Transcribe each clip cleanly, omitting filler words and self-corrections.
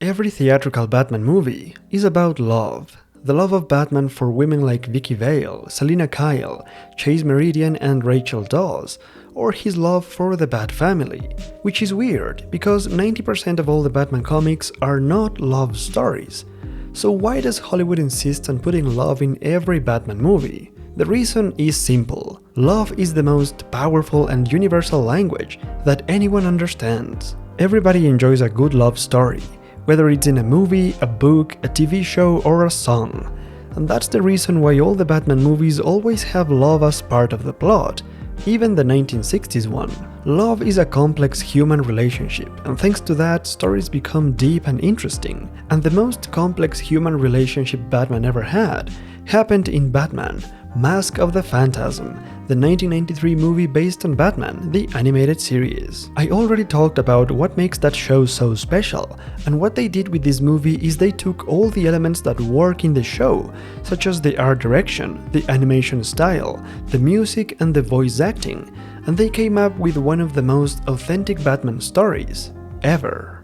Every theatrical Batman movie is about love. The love of Batman for women like Vicky Vale, Selina Kyle, Chase Meridian and Rachel Dawes, or his love for the Bat family, which is weird because 90% of all the Batman comics are not love stories. So why does Hollywood insist on putting love in every Batman movie? The reason is simple. Love is the most powerful and universal language that anyone understands. Everybody enjoys a good love story, whether it's in a movie, a book, a TV show, or a song. And that's the reason why all the Batman movies always have love as part of the plot, even the 1960s one. Love is a complex human relationship, and thanks to that, stories become deep and interesting. And the most complex human relationship Batman ever had happened in Batman: Mask of the Phantasm, the 1993 movie based on Batman, the animated series. I already talked about what makes that show so special, and what they did with this movie is they took all the elements that work in the show, such as the art direction, the animation style, the music and the voice acting, and they came up with one of the most authentic Batman stories ever.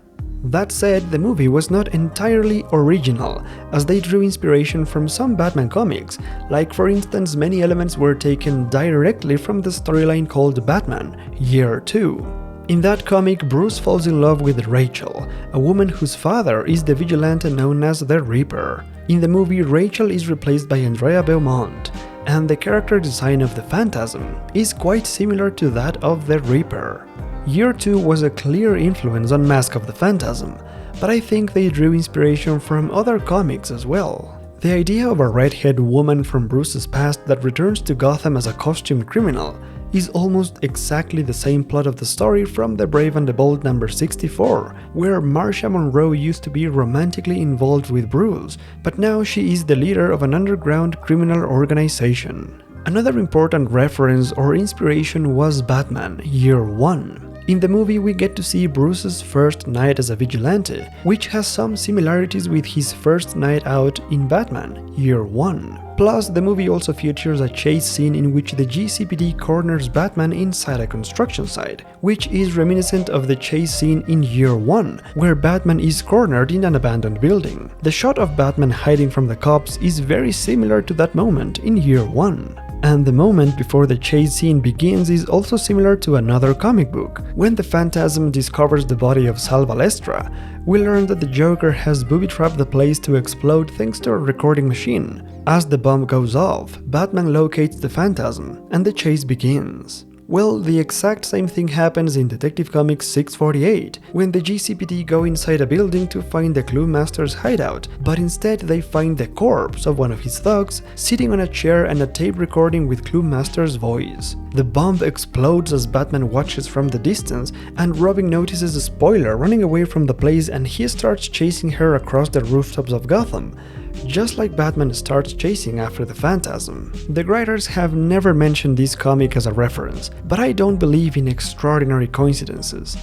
That said, the movie was not entirely original, as they drew inspiration from some Batman comics, like for instance many elements were taken directly from the storyline called Batman: Year 2. In that comic, Bruce falls in love with Rachel, a woman whose father is the vigilante known as the Reaper. In the movie, Rachel is replaced by Andrea Beaumont, and the character design of the Phantasm is quite similar to that of the Reaper. Year 2 was a clear influence on Mask of the Phantasm, but I think they drew inspiration from other comics as well. The idea of a red-haired woman from Bruce's past that returns to Gotham as a costumed criminal is almost exactly the same plot of the story from The Brave and the Bold number 64, where Marsha Monroe used to be romantically involved with Bruce, but now she is the leader of an underground criminal organization. Another important reference or inspiration was Batman: Year 1. In the movie, we get to see Bruce's first night as a vigilante, which has some similarities with his first night out in Batman: Year 1. Plus, the movie also features a chase scene in which the GCPD corners Batman inside a construction site, which is reminiscent of the chase scene in Year 1, where Batman is cornered in an abandoned building. The shot of Batman hiding from the cops is very similar to that moment in Year 1. And the moment before the chase scene begins is also similar to another comic book. When the Phantasm discovers the body of Sal Balestra, we learn that the Joker has booby-trapped the place to explode thanks to a recording machine. As the bomb goes off, Batman locates the Phantasm, and the chase begins. Well, the exact same thing happens in Detective Comics 648, when the GCPD go inside a building to find the Clue Master's hideout, but instead they find the corpse of one of his thugs sitting on a chair and a tape recording with Clue Master's voice. The bomb explodes as Batman watches from the distance, and Robin notices a spoiler running away from the place, and he starts chasing her across the rooftops of Gotham, just like Batman starts chasing after the Phantasm. The writers have never mentioned this comic as a reference, but I don't believe in extraordinary coincidences.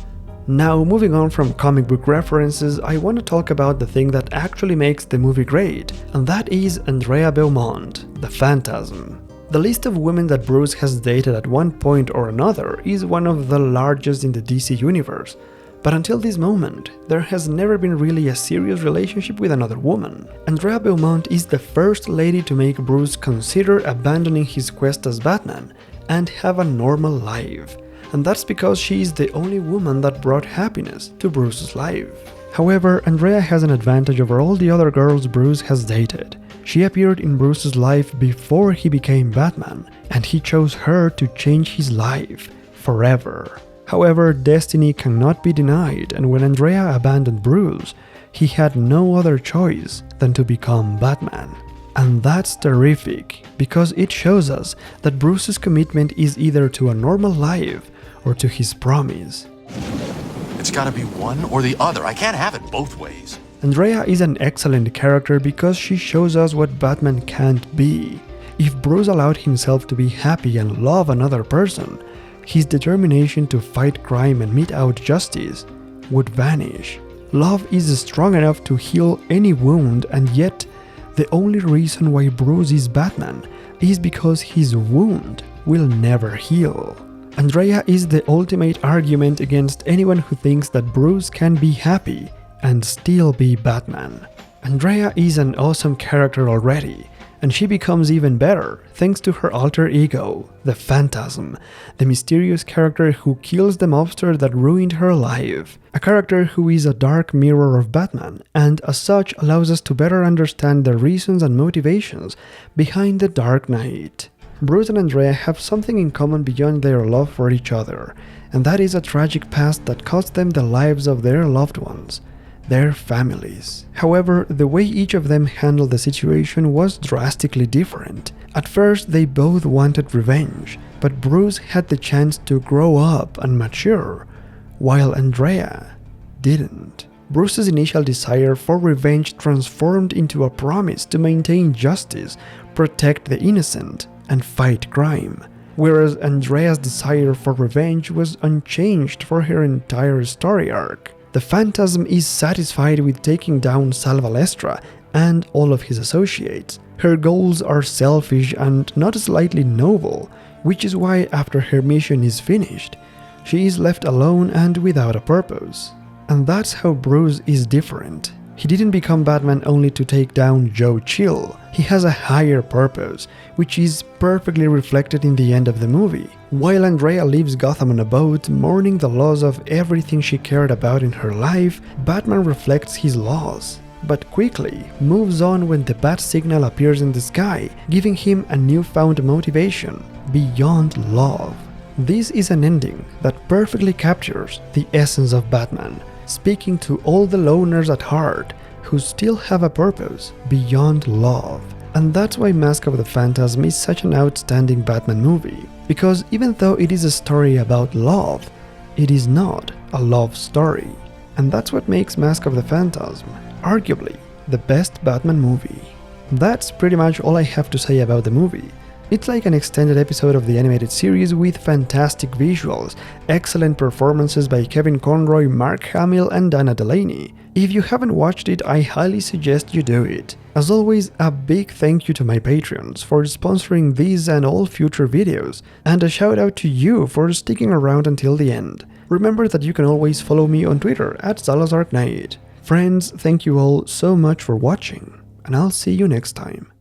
Now, moving on from comic book references, I want to talk about the thing that actually makes the movie great, and that is Andrea Beaumont, the Phantasm. The list of women that Bruce has dated at one point or another is one of the largest in the DC universe. But until this moment, there has never been really a serious relationship with another woman. Andrea Beaumont is the first lady to make Bruce consider abandoning his quest as Batman and have a normal life. And that's because she is the only woman that brought happiness to Bruce's life. However, Andrea has an advantage over all the other girls Bruce has dated. She appeared in Bruce's life before he became Batman, and he chose her to change his life forever. However, destiny cannot be denied, and when Andrea abandoned Bruce, he had no other choice than to become Batman. And that's terrific, because it shows us that Bruce's commitment is either to a normal life or to his promise. It's gotta be one or the other. I can't have it both ways. Andrea is an excellent character because she shows us what Batman can't be. If Bruce allowed himself to be happy and love another person, his determination to fight crime and mete out justice would vanish. Love is strong enough to heal any wound, and yet the only reason why Bruce is Batman is because his wound will never heal. Andrea is the ultimate argument against anyone who thinks that Bruce can be happy and still be Batman. Andrea is an awesome character already, and she becomes even better thanks to her alter ego, the Phantasm, the mysterious character who kills the mobster that ruined her life. A character who is a dark mirror of Batman, and as such allows us to better understand the reasons and motivations behind the Dark Knight. Bruce and Andrea have something in common beyond their love for each other, and that is a tragic past that cost them the lives of their loved ones, their families. However, the way each of them handled the situation was drastically different. At first, they both wanted revenge, but Bruce had the chance to grow up and mature, while Andrea didn't. Bruce's initial desire for revenge transformed into a promise to maintain justice, protect the innocent, and fight crime, whereas Andrea's desire for revenge was unchanged for her entire story arc. The Phantasm is satisfied with taking down Sal Valestra and all of his associates. Her goals are selfish and not slightly noble, which is why after her mission is finished, she is left alone and without a purpose. And that's how Bruce is different. He didn't become Batman only to take down Joe Chill. He has a higher purpose, which is perfectly reflected in the end of the movie. While Andrea leaves Gotham on a boat, mourning the loss of everything she cared about in her life, Batman reflects his loss, but quickly moves on when the bat signal appears in the sky, giving him a newfound motivation beyond love. This is an ending that perfectly captures the essence of Batman, speaking to all the loners at heart who still have a purpose beyond love. And that's why Mask of the Phantasm is such an outstanding Batman movie, because even though it is a story about love, it is not a love story. And that's what makes Mask of the Phantasm arguably the best Batman movie. That's pretty much all I have to say about the movie. It's like an extended episode of the animated series with fantastic visuals, excellent performances by Kevin Conroy, Mark Hamill, and Dana Delaney. If you haven't watched it, I highly suggest you do it. As always, a big thank you to my Patreons for sponsoring these and all future videos, and a shout out to you for sticking around until the end. Remember that you can always follow me on Twitter at Salazar. Friends, thank you all so much for watching, and I'll see you next time.